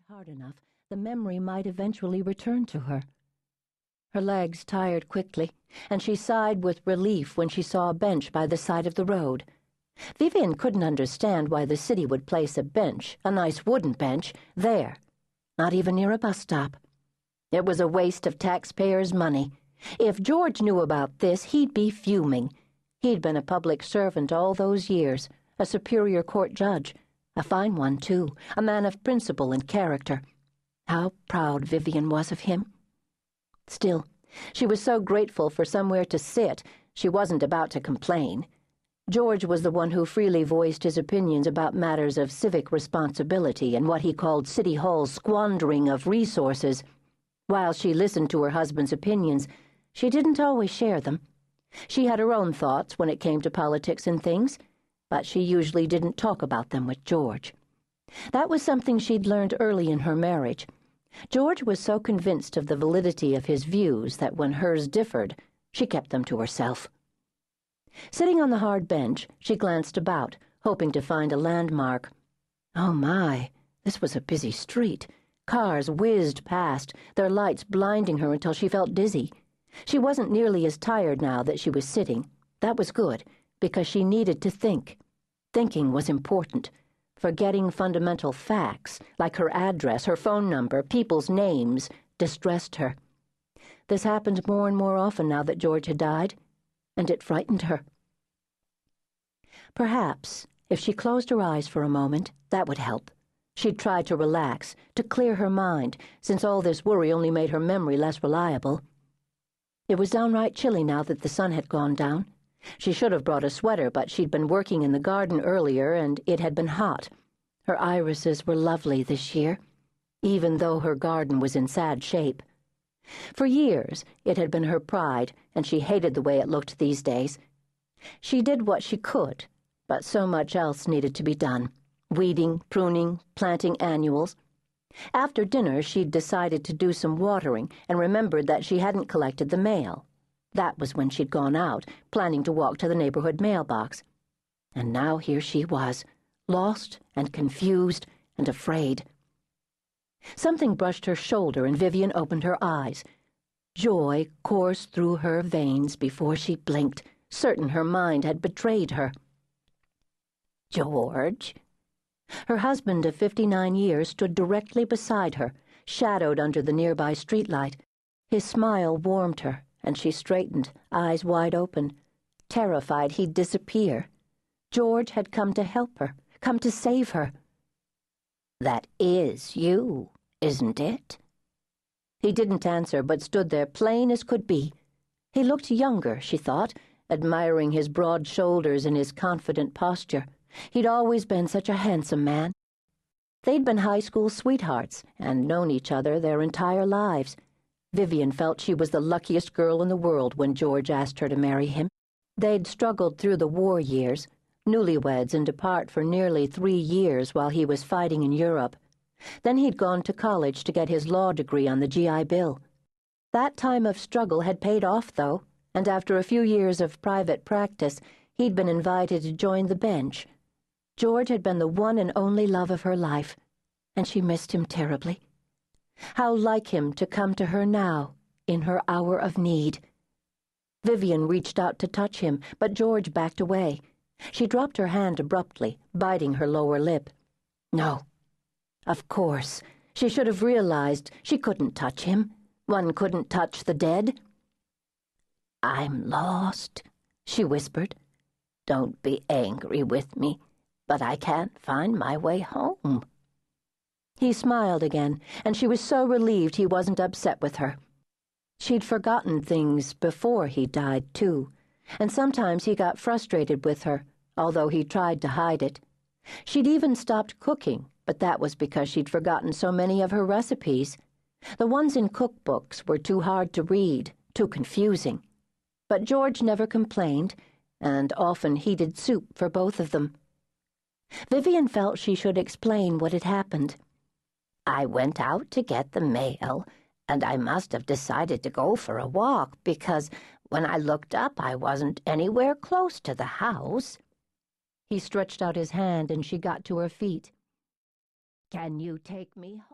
hard enough, the memory might eventually return to her. Her legs tired quickly, and she sighed with relief when she saw a bench by the side of the road. Vivan couldn't understand why the city would place a bench, a nice wooden bench, there, not even near a bus stop. It was a waste of taxpayers' money. If George knew about this, he'd be fuming. He'd been a public servant all those years, a Superior Court judge, a fine one, too, a man of principle and character. How proud Vivan was of him. Still, she was so grateful for somewhere to sit, she wasn't about to complain. George was the one who freely voiced his opinions about matters of civic responsibility and what he called City Hall's squandering of resources. While she listened to her husband's opinions, she didn't always share them. She had her own thoughts when it came to politics and things, but she usually didn't talk about them with George. That was something she'd learned early in her marriage. George was so convinced of the validity of his views that when hers differed, she kept them to herself. Sitting on the hard bench, she glanced about, hoping to find a landmark. Oh my, this was a busy street. Cars whizzed past, their lights blinding her until she felt dizzy. She wasn't nearly as tired now that she was sitting. That was good, because she needed to think. Thinking was important. Forgetting fundamental facts, like her address, her phone number, people's names, distressed her. This happened more and more often now that George had died, and it frightened her. Perhaps, if she closed her eyes for a moment, that would help. She'd try to relax, to clear her mind, since all this worry only made her memory less reliable. It was downright chilly now that the sun had gone down. She should have brought a sweater, but she'd been working in the garden earlier, and it had been hot. Her irises were lovely this year, even though her garden was in sad shape. For years, it had been her pride, and she hated the way it looked these days. She did what she could, but so much else needed to be done. Weeding, pruning, planting annuals. After dinner, she'd decided to do some watering and remembered that she hadn't collected the mail. That was when she'd gone out, planning to walk to the neighborhood mailbox. And now here she was, lost and confused and afraid. Something brushed her shoulder and Vivan opened her eyes. Joy coursed through her veins before she blinked, certain her mind had betrayed her. George? Her husband of 59 years stood directly beside her, shadowed under the nearby streetlight. His smile warmed her, and she straightened, eyes wide open, terrified he'd disappear. George had come to help her, come to save her. That is you, isn't it? He didn't answer, but stood there plain as could be. He looked younger, she thought, admiring his broad shoulders and his confident posture. He'd always been such a handsome man. They'd been high school sweethearts and known each other their entire lives. Vivan felt she was the luckiest girl in the world when George asked her to marry him. They'd struggled through the war years, newlyweds and apart for nearly 3 years while he was fighting in Europe. Then he'd gone to college to get his law degree on the GI Bill. That time of struggle had paid off, though, and after a few years of private practice, he'd been invited to join the bench. George had been the one and only love of her life, and she missed him terribly. How like him to come to her now, in her hour of need. Vivan reached out to touch him, but George backed away. She dropped her hand abruptly, biting her lower lip. No. Of course, she should have realized she couldn't touch him. One couldn't touch the dead. I'm lost, she whispered. Don't be angry with me, but I can't find my way home. He smiled again, and she was so relieved he wasn't upset with her. She'd forgotten things before he died, too, and sometimes he got frustrated with her, although he tried to hide it. She'd even stopped cooking, but that was because she'd forgotten so many of her recipes. The ones in cookbooks were too hard to read, too confusing. But George never complained, and often heated soup for both of them. Vivan felt she should explain what had happened. I went out to get the mail, and I must have decided to go for a walk because when I looked up I wasn't anywhere close to the house. He stretched out his hand and she got to her feet. Can you take me home?